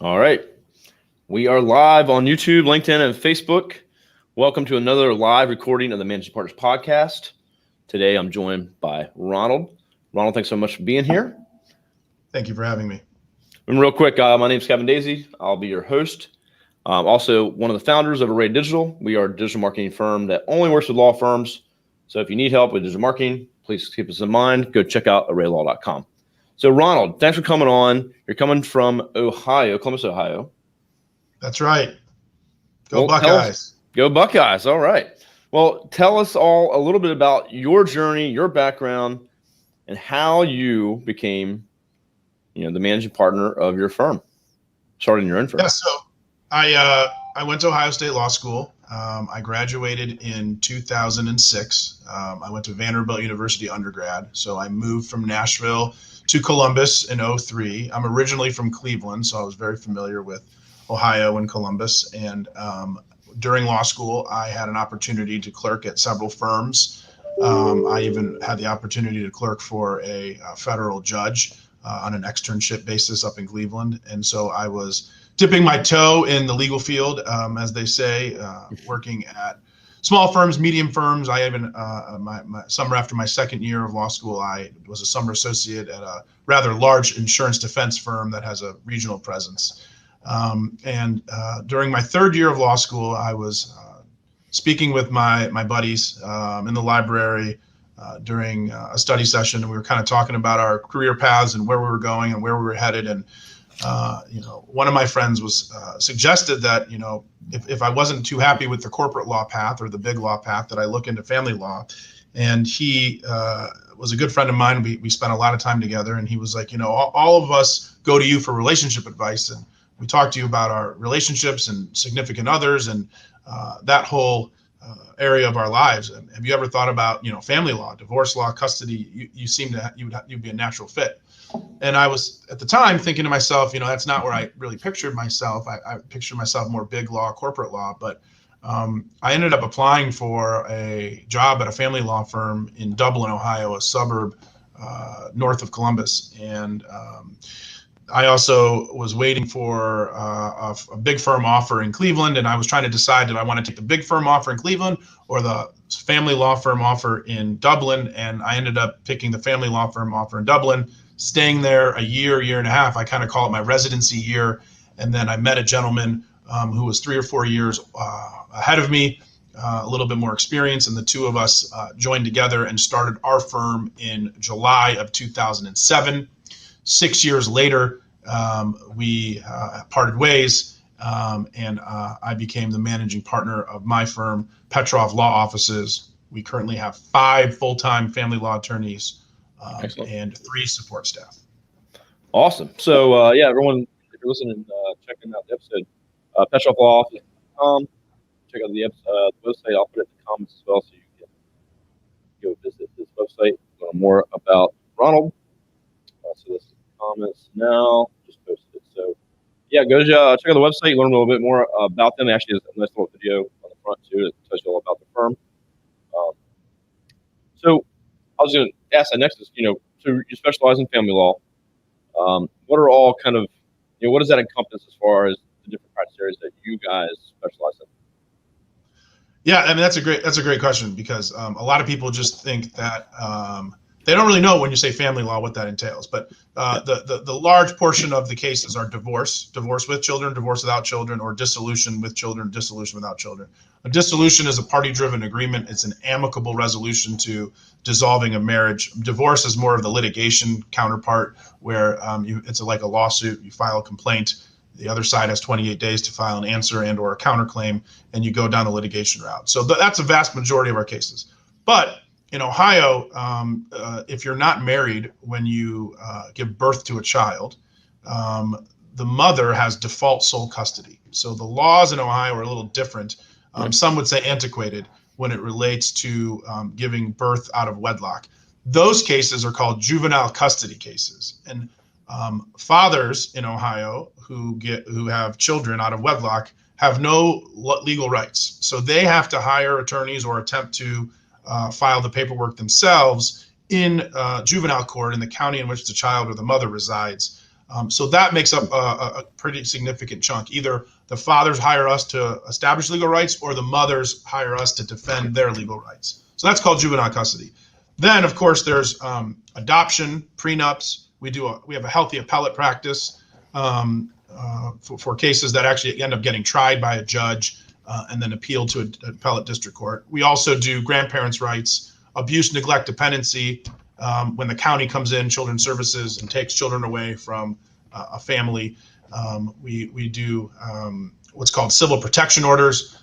All right. We are live on YouTube, LinkedIn, and Facebook. Welcome to another live recording of the Managing Partners podcast. Today, I'm joined by Ronald. Ronald, thanks so much for being here. Thank you for having me. And real quick, my name is Kevin Daisy. I'll be your host. Also, one of the founders of Array Digital. We are a digital marketing firm that only works with law firms. So if you need help with digital marketing, please keep us in mind. Go check out arraylaw.com. So Ronald, thanks for coming on. You're coming from Ohio, Columbus, Ohio. That's right. Go Buckeyes. Go Buckeyes. All right. Well, tell us all a little bit about your journey, your background, and how you became, the managing partner of your firm, starting your own firm. Yeah, so I went to Ohio State Law School. I graduated in 2006. I went to Vanderbilt University undergrad. So I moved from Nashville to Columbus in 2003. I'm originally from Cleveland, so I was very familiar with Ohio and Columbus. And during law school, I had an opportunity to clerk at several firms. I even had the opportunity to clerk for a federal judge on an externship basis up in Cleveland. And so I was dipping my toe in the legal field, as they say, working at small firms, medium firms. I even, my summer after my second year of law school, I was a summer associate at a rather large insurance defense firm that has a regional presence. During my third year of law school, I was speaking with my buddies in the library during a study session, and we were kind of talking about our career paths and where we were going and where we were headed. And one of my friends was suggested that if I wasn't too happy with the corporate law path or the big law path, that I look into family law. And he was a good friend of mine. We spent a lot of time together, and he was like, all of us go to you for relationship advice, and we talk to you about our relationships and significant others and that whole area of our lives. Have you ever thought about family law, divorce law, custody? You seem to you'd be a natural fit. And I was at the time thinking to myself, that's not where I really pictured myself. I pictured myself more big law, corporate law, but I ended up applying for a job at a family law firm in Dublin, Ohio, a suburb north of Columbus. And I also was waiting for a big firm offer in Cleveland, and I was trying to decide, did I want to take the big firm offer in Cleveland or the family law firm offer in Dublin? And I ended up picking the family law firm offer in Dublin, staying there a year and a half. I kind of call it my residency year. And then I met a gentleman who was 3 or 4 years ahead of me, a little bit more experience, and the two of us joined together and started our firm in July of 2007. 6 years later, we parted ways, and I became the managing partner of my firm, Petroff Law Offices. We currently have 5 full-time family law attorneys and 3 support staff. Awesome. So, everyone, if you're listening, checking out the episode, PetroffLawOffice.com. Check out the website. I'll put it in the comments as well, so you can go visit this website, learn more about Ronald. So this is the comments now. Just posted it. So, go check out the website, learn a little bit more about them. Actually, there's a nice little video on the front, too, that tells you all about the firm. So I was going to ask that next is, so you specialize in family law. What are all kind of, what does that encompass as far as the different criteria that you guys specialize in? Yeah, I mean, that's a great question, because a lot of people just think that they don't really know when you say family law what that entails. But the large portion of the cases are divorce with children, divorce without children, or dissolution with children, dissolution without children. A dissolution is a party-driven agreement. It's an amicable resolution to dissolving a marriage. Divorce is more of the litigation counterpart, where it's like a lawsuit. You file a complaint. The other side has 28 days to file an answer and or a counterclaim, and you go down the litigation route. So that's a vast majority of our cases. But in Ohio, if you're not married when you give birth to a child, the mother has default sole custody. So the laws in Ohio are a little different. Some would say antiquated when it relates to giving birth out of wedlock. Those cases are called juvenile custody cases. And fathers in Ohio who have children out of wedlock have no legal rights. So they have to hire attorneys or attempt to file the paperwork themselves in juvenile court in the county in which the child or the mother resides. So that makes up a pretty significant chunk. Either the fathers hire us to establish legal rights, or the mothers hire us to defend their legal rights. So that's called juvenile custody. Then, of course, there's adoption, prenups. We have a healthy appellate practice for cases that actually end up getting tried by a judge and then appealed to an appellate district court. We also do grandparents' rights, abuse, neglect, dependency. When the county comes in, children's services, and takes children away from a family, we do what's called civil protection orders,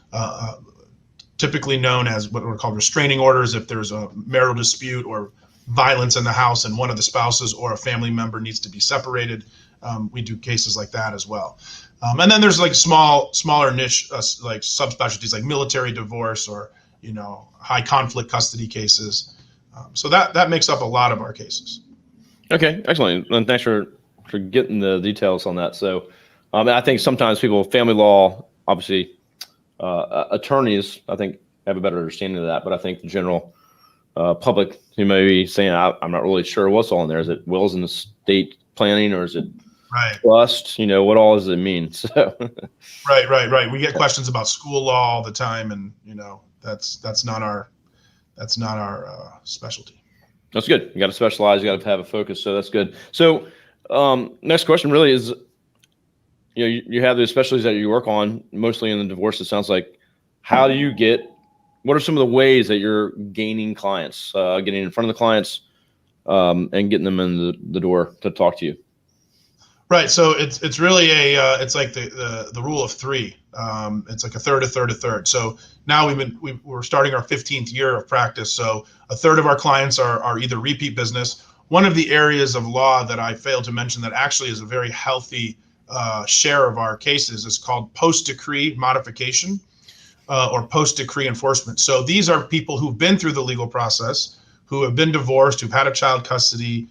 typically known as what are called restraining orders if there's a marital dispute or violence in the house and one of the spouses or a family member needs to be separated. We do cases like that as well. And then there's like smaller niche like subspecialties like military divorce or high conflict custody cases. So that makes up a lot of our cases. Okay, excellent. And thanks for getting the details on that. So I think sometimes family law, obviously, attorneys, I think, have a better understanding of that. But I think the general public who may be saying, I'm not really sure what's all in there. Is it wills and estate planning, or is it trust? What all does it mean? So Right. We get questions about school law all the time, and that's not our specialty. That's good. You got to specialize. You got to have a focus. So that's good. So next question really is, you have the specialties that you work on mostly in the divorce. It sounds like, what are some of the ways that you're gaining clients, getting in front of the clients, and getting them in the door to talk to you? Right. So it's really it's like the rule of three. It's like a third, a third, a third. So now we're starting our 15th year of practice. So a third of our clients are either repeat business. One of the areas of law that I failed to mention that actually is a very healthy share of our cases is called post-decree modification or post-decree enforcement. So these are people who've been through the legal process, who have been divorced, who've had a child custody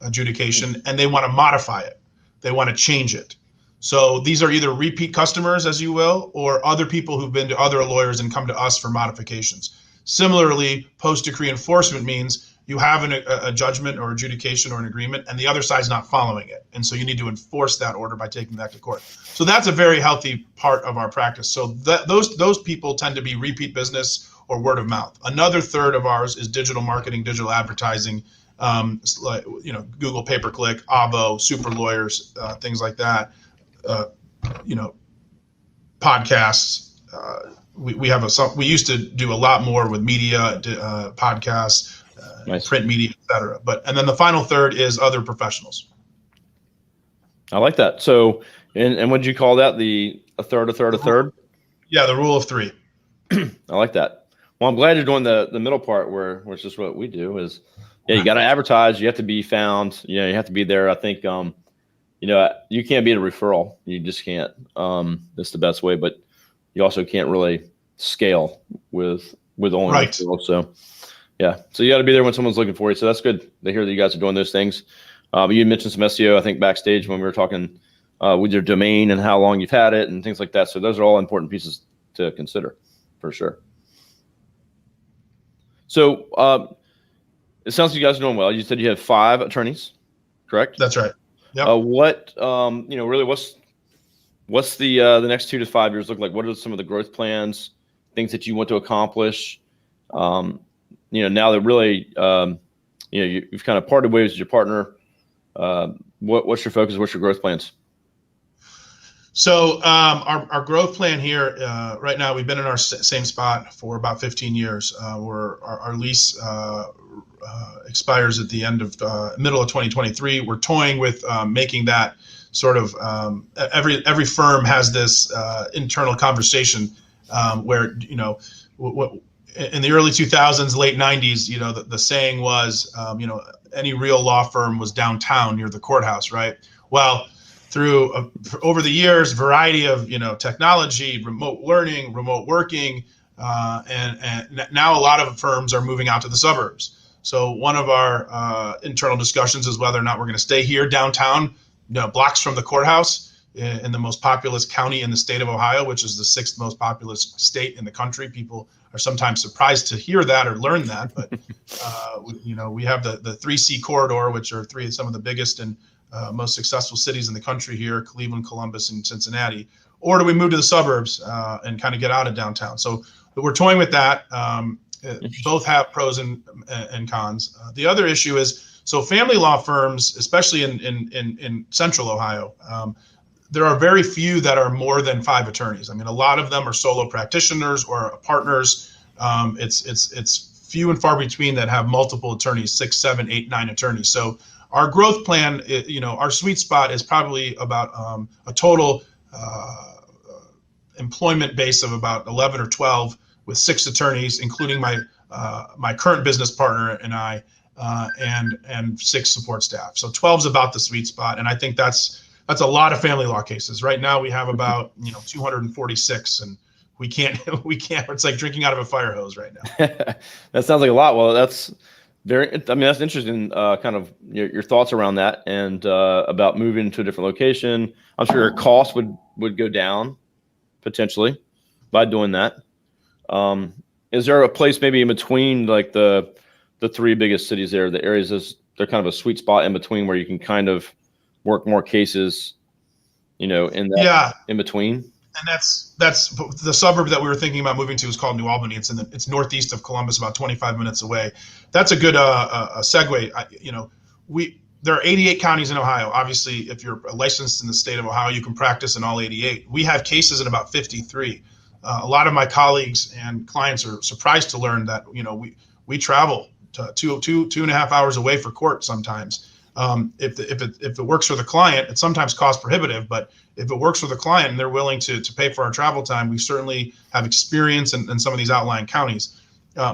adjudication, and they want to modify it. They want to change it. So these are either repeat customers, as you will, or other people who've been to other lawyers and come to us for modifications. Similarly, post-decree enforcement means you have a judgment or adjudication or an agreement, and the other side's not following it. And so you need to enforce that order by taking that to court. So that's a very healthy part of our practice. So those people tend to be repeat business or word of mouth. Another third of ours is digital marketing, digital advertising, like Google pay-per-click, AVVO, super lawyers, things like that. Podcasts. We used to do a lot more with media, podcasts, nice. Print media, etc. And then the final third is other professionals. I like that. So, and what did you call that? A third? Yeah, the rule of three. I like that. Well, I'm glad you're doing the middle part where it's just what we do is, you got to advertise. You have to be found. You have to be there. I think, you can't beat a referral. You just can't. That's the best way. But you also can't really scale with only referrals. So, yeah. So you got to be there when someone's looking for you. So that's good to hear that you guys are doing those things. You mentioned some SEO, I think, backstage when we were talking with your domain and how long you've had it and things like that. So those are all important pieces to consider for sure. So it sounds like you guys are doing well. You said you have 5 attorneys, correct? That's right. Yep. Really what's the next 2 to 5 years look like? What are some of the growth plans, things that you want to accomplish? Now that really, you've kind of parted ways with your partner. What's your focus? What's your growth plans? So our growth plan here right now, we've been in our same spot for about 15 years. Our lease expires at the end of middle of 2023. We're toying with making that sort of every firm has this internal conversation where in the early 2000s, late 90s, the saying was any real law firm was downtown near the courthouse, right? Well, through over the years, variety of technology, remote learning, remote working, and now a lot of firms are moving out to the suburbs. So one of our internal discussions is whether or not we're going to stay here downtown, blocks from the courthouse in the most populous county in the state of Ohio, which is the 6th most populous state in the country. People are sometimes surprised to hear that or learn that, but we have the 3C corridor, which are some of the biggest and most successful cities in the country here, Cleveland, Columbus, and Cincinnati? Or do we move to the suburbs and kind of get out of downtown? So we're toying with that. Both have pros and cons. The other issue is, so family law firms, especially in central Ohio, there are very few that are more than 5 attorneys. I mean, a lot of them are solo practitioners or partners. It's few and far between that have multiple attorneys, 6, 7, 8, 9 attorneys. So our growth plan, our sweet spot is probably about a total employment base of about 11 or 12 with 6 attorneys, including my current business partner and I, and 6 support staff. So 12 is about the sweet spot, and I think that's a lot of family law cases. Right now we have about 246, and we can't. It's like drinking out of a fire hose right now. That sounds like a lot. Well, that's that's interesting. Kind of your thoughts around that, and about moving to a different location. I'm sure your cost would go down potentially by doing that. Is there a place maybe in between, like the 3 biggest cities there, the areas they're kind of a sweet spot in between where you can kind of work more cases, in that in between? And that's the suburb that we were thinking about moving to is called New Albany. It's northeast of Columbus, about 25 minutes away. That's a good a segue. There are 88 counties in Ohio. Obviously, if you're licensed in the state of Ohio, you can practice in all 88. We have cases in about 53. A lot of my colleagues and clients are surprised to learn that we travel to 2.5 hours away for court sometimes. If it works for the client, it's sometimes cost prohibitive, but if it works for the client and they're willing to pay for our travel time, we certainly have experience in some of these outlying counties.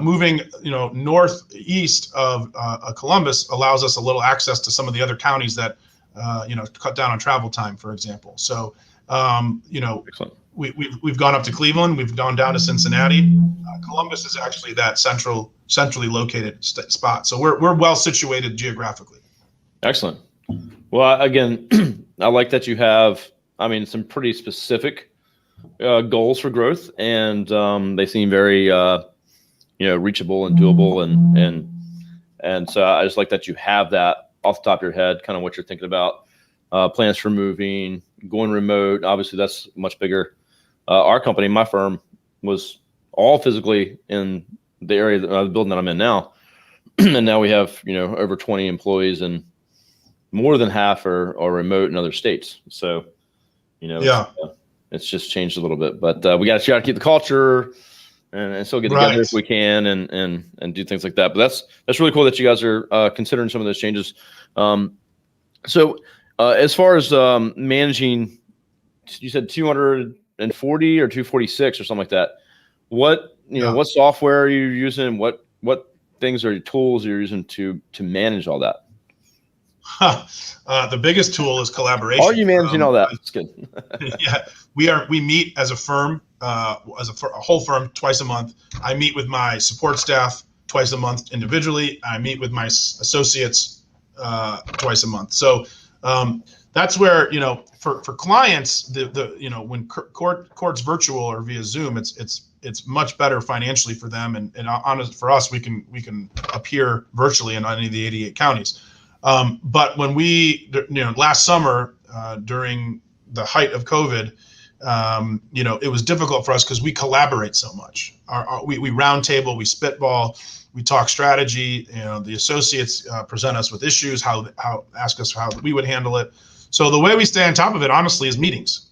Moving northeast of Columbus allows us a little access to some of the other counties that cut down on travel time, for example. So Excellent. We've gone up to Cleveland, we've gone down to Cincinnati. Columbus is actually that centrally located spot. So we're well situated geographically. Excellent. Well, again, I like that you have, some pretty specific goals for growth, and they seem very, reachable and doable, and so I just like that you have that off the top of your head, kind of what you're thinking about, plans for moving, going remote. Obviously, that's much bigger. Our company, my firm, was all physically in the area, the building that I'm in now, and now we have over 20 employees, and more than half are remote in other states. So, it's just changed a little bit, but we got to keep the culture and still get together if we can, and do things like that. But that's really cool that you guys are considering some of those changes. So as far as managing, you said 240 or 246 or something like that. What what software are you using? What things are your tools you're using to manage all that? The biggest tool is collaboration. Are you managing all that? That's good. Yeah, we meet as a firm, a whole firm twice a month. I meet with my support staff twice a month individually. I meet with my associates twice a month. So that's where for clients, when court's virtual or via Zoom, it's much better financially for them, and honest for us, we can appear virtually in any of the 88 counties. But when we, last summer, during the height of COVID, it was difficult for us because we collaborate so much. We roundtable, we spitball, we talk strategy. The associates present us with issues, ask us how we would handle it. So the way we stay on top of it, honestly, is meetings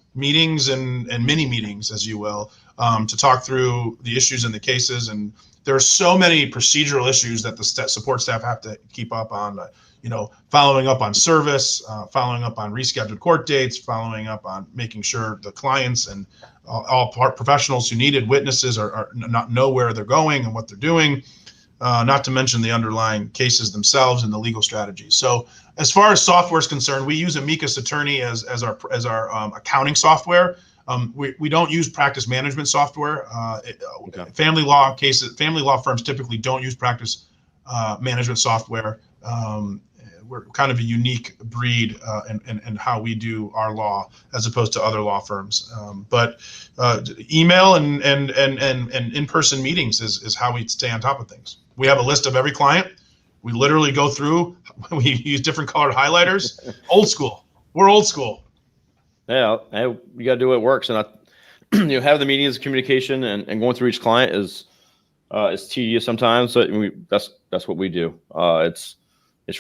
and mini meetings, as you will, to talk through the issues in the cases. And there are so many procedural issues that the support staff have to keep up on. Following up on service, following up on rescheduled court dates, following up on making sure the clients and all professionals who needed witnesses are not know where they're going and what they're doing, not to mention the underlying cases themselves and the legal strategies. So as far as software is concerned, we use Amicus Attorney as our accounting software. We don't use practice management software. Okay. Family law firms typically don't use practice management software. We're kind of a unique breed in how we do our law as opposed to other law firms. But email and in-person meetings is how we stay on top of things. We have a list of every client. We literally go through, we use different colored highlighters. Old school. We're old school. Yeah, you got to do what works. And have the meetings, communication, and going through each client is tedious sometimes. So that's what we do. It's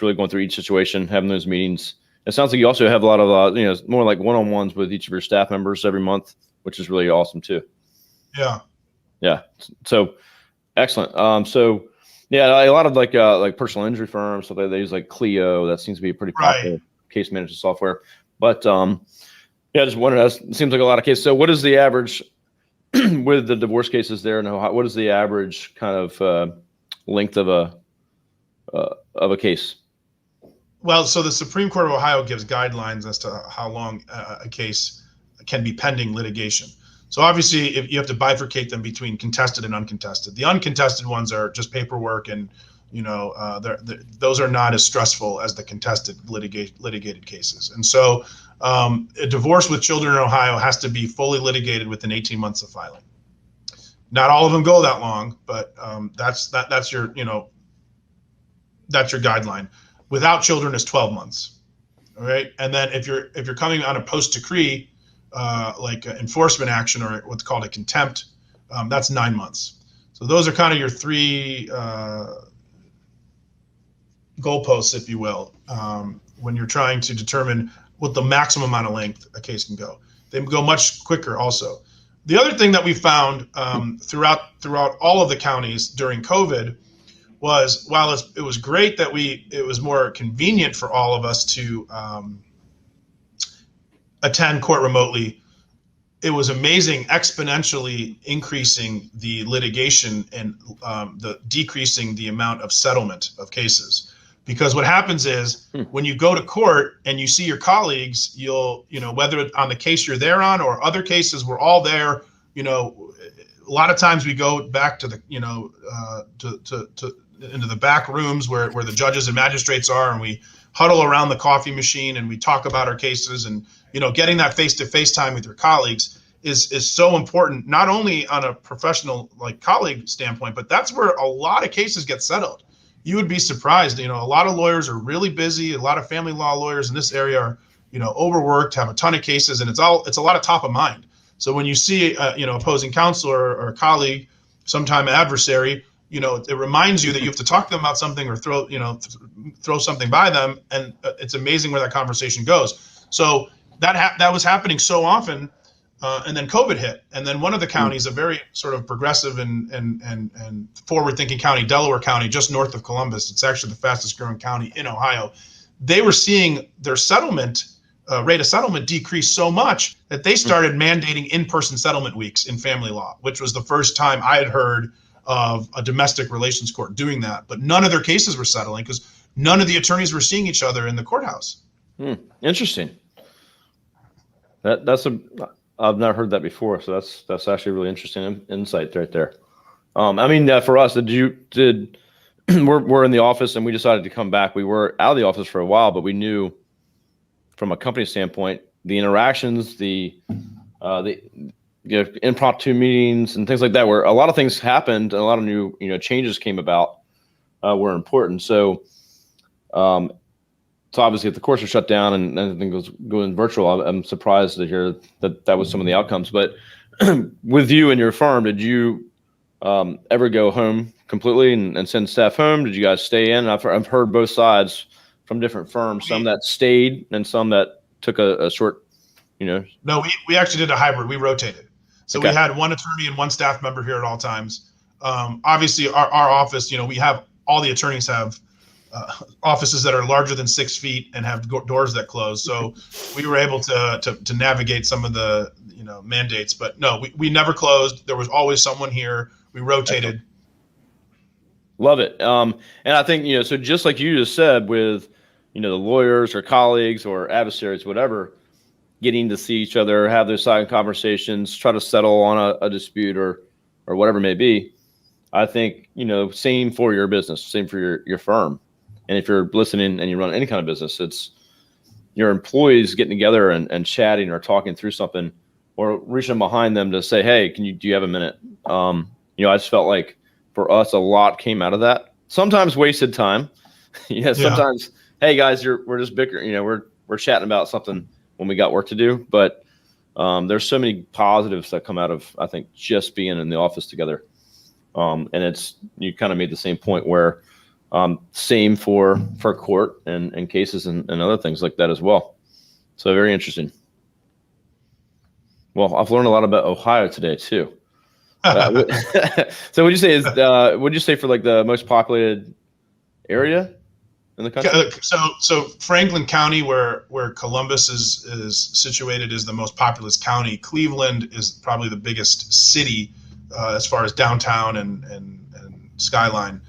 really going through each situation, having those meetings. It sounds like you also have a lot of more like one-on-ones with each of your staff members every month, which is really awesome too. Yeah. So excellent. So yeah, a lot of like personal injury firms, so they use like Clio. That seems to be a pretty popular case management software. But yeah, I just wondered. It seems like a lot of cases. So what is the average with the divorce cases there in Ohio? What is the average kind of length of a case? Well, so the Supreme Court of Ohio gives guidelines as to how long a case can be pending litigation. So obviously, if you have to bifurcate them between contested and uncontested. The uncontested ones are just paperwork, and those are not as stressful as the contested litigated cases. And so, a divorce with children in Ohio has to be fully litigated within 18 months of filing. Not all of them go that long, but that's your guideline. Without children is 12 months. All right, and then if you're coming on a post decree, like enforcement action or what's called a contempt, that's 9 months. So those are kind of your three goalposts, if you will, when you're trying to determine what the maximum amount of length a case can go. They go much quicker also. The other thing that we found throughout all of the counties during COVID was, while it was great that it was more convenient for all of us to attend court remotely, it was amazing, exponentially increasing the litigation and decreasing the amount of settlement of cases. Because what happens is when you go to court and you see your colleagues, whether on the case you're there on or other cases, we're all there. A lot of times we go back to the into the back rooms where the judges and magistrates are, and we huddle around the coffee machine and we talk about our cases. And getting that face-to-face time with your colleagues is so important, not only on a professional colleague standpoint, but that's where a lot of cases get settled. You would be surprised. A lot of lawyers are really busy. A lot of family law lawyers in this area are, overworked, have a ton of cases, and it's a lot of top of mind. So when you see, opposing counsel or a colleague, sometime adversary, it reminds you that you have to talk to them about something or throw something by them, and it's amazing where that conversation goes. So that was happening so often, and then COVID hit, and then one of the counties, a very sort of progressive and forward-thinking county, Delaware County, just north of Columbus. It's actually the fastest-growing county in Ohio. They were seeing their rate of settlement decrease so much that they started mandating in-person settlement weeks in family law, which was the first time I had heard of a domestic relations court doing that. But none of their cases were settling because none of the attorneys were seeing each other in the courthouse. Interesting. I've never heard that before, so that's actually really interesting insight right there. For us, we're in the office and we decided to come back. We were out of the office for a while, but we knew from a company standpoint, the interactions, the impromptu meetings and things like that, where a lot of things happened and a lot of new changes came about, were important. So obviously if the courts are shut down and everything goes going virtual, I'm surprised to hear that was some of the outcomes. But with you and your firm, did you ever go home completely and send staff home? Did you guys stay in? I've heard both sides from different firms, some that stayed and some that took a short, No, we actually did a hybrid. We rotated. So we had one attorney and one staff member here at all times. Obviously our office, we have, all the attorneys have offices that are larger than 6 feet and have doors that close. So we were able to navigate some of the, mandates, but no, we never closed. There was always someone here. We rotated. Love it. And I think, so just like you just said with, the lawyers or colleagues or adversaries, whatever, getting to see each other, have those silent conversations, try to settle on a dispute or whatever it may be. I think, same for your business, same for your firm. And if you're listening and you run any kind of business, it's your employees getting together and chatting or talking through something or reaching behind them to say, hey, do you have a minute? I just felt like for us, a lot came out of that. Sometimes wasted time, Sometimes, hey guys, we're just bickering. We're chatting about something when we got work to do. But there's so many positives that come out of, I think, just being in the office together. And you kind of made the same point where same for court and cases and other things like that as well. So very interesting. Well, I've learned a lot about Ohio today too. So would you say for like the most populated area in the country? So Franklin County, where Columbus is situated, is the most populous county. Cleveland is probably the biggest city as far as downtown and skyline.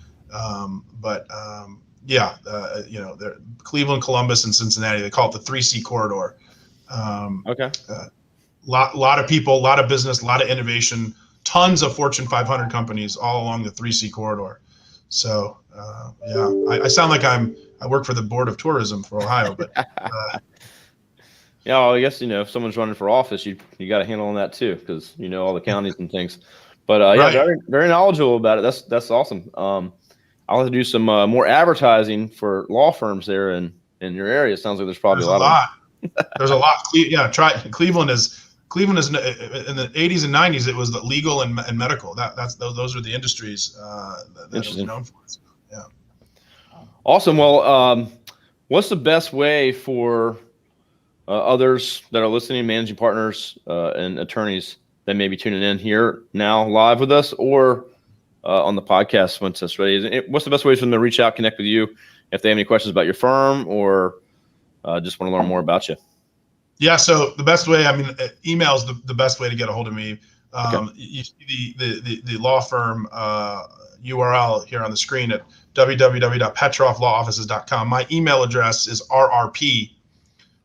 Cleveland, Columbus, and Cincinnati. They call it the 3C corridor. Okay. Lot of people, a lot of business, a lot of innovation, tons of Fortune 500 companies all along the 3C corridor. So I sound like I work for the Board of Tourism for Ohio, but I guess if someone's running for office, you got to handle on that too, because all the counties and things. But right. Very, very knowledgeable about it. That's awesome. I'll have to do some more advertising for law firms there in your area. It sounds like there's probably a lot. There's a lot. Cleveland is in the 80s and 90s. It was the legal and medical. Those are the industries that it was known for. So, yeah. Awesome. Well, what's the best way for others that are listening, managing partners and attorneys that may be tuning in here now live with us or on the podcast once that's ready? What's the best way for them to reach out, connect with you if they have any questions about your firm or just want to learn more about you? Yeah, so the best way, email is the best way to get a hold of me. Okay. You see the law firm URL here on the screen at www.petrofflawoffices.com. My email address is RRP,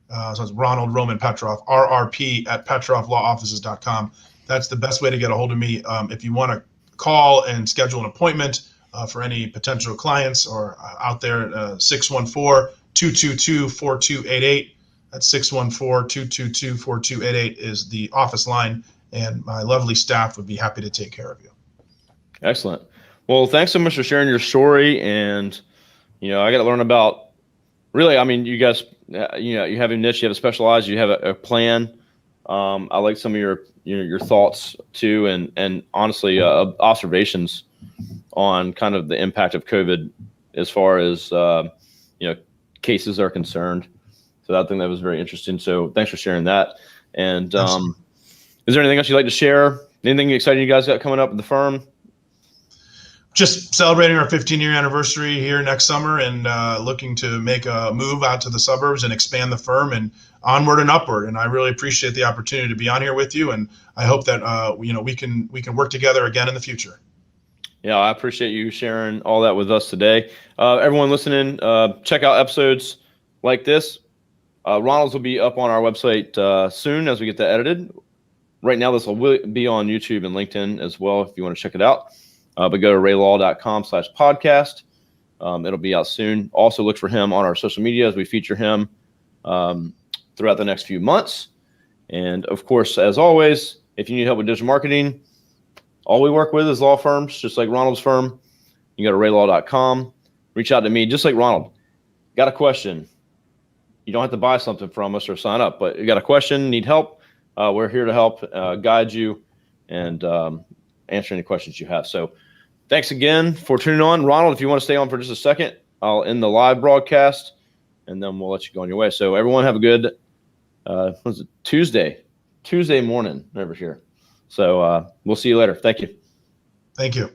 so it's Ronald Roman Petroff, RRP@petrofflawoffices.com. That's the best way to get a hold of me. If you want to call and schedule an appointment for any potential clients or out there, 614-222-4288. That's 614-222-4288 is the office line, and my lovely staff would be happy to take care of you. Excellent. Well, thanks so much for sharing your story. And, I got to learn about really, you guys, you have a niche, you have a specialized, you have a plan. I like some of your thoughts too. And honestly, observations on kind of the impact of COVID as far as, cases are concerned. So I think that was very interesting. So thanks for sharing that. And is there anything else you'd like to share? Anything exciting you guys got coming up with the firm? Just celebrating our 15-year anniversary here next summer and looking to make a move out to the suburbs and expand the firm and onward and upward. And I really appreciate the opportunity to be on here with you. And I hope that we can work together again in the future. Yeah, I appreciate you sharing all that with us today. Everyone listening, check out episodes like this. Ronald's will be up on our website soon as we get that edited. Right now, this will be on YouTube and LinkedIn as well if you want to check it out. But go to raylaw.com/podcast. It'll be out soon. Also look for him on our social media as we feature him throughout the next few months. And of course, as always, if you need help with digital marketing, all we work with is law firms, just like Ronald's firm. You go to raylaw.com, reach out to me, just like Ronald. Got a question? You don't have to buy something from us or sign up, but you got a question, need help? We're here to help guide you and answer any questions you have. So thanks again for tuning on. Ronald, if you want to stay on for just a second, I'll end the live broadcast and then we'll let you go on your way. So everyone have a good Tuesday morning over here. So we'll see you later. Thank you. Thank you.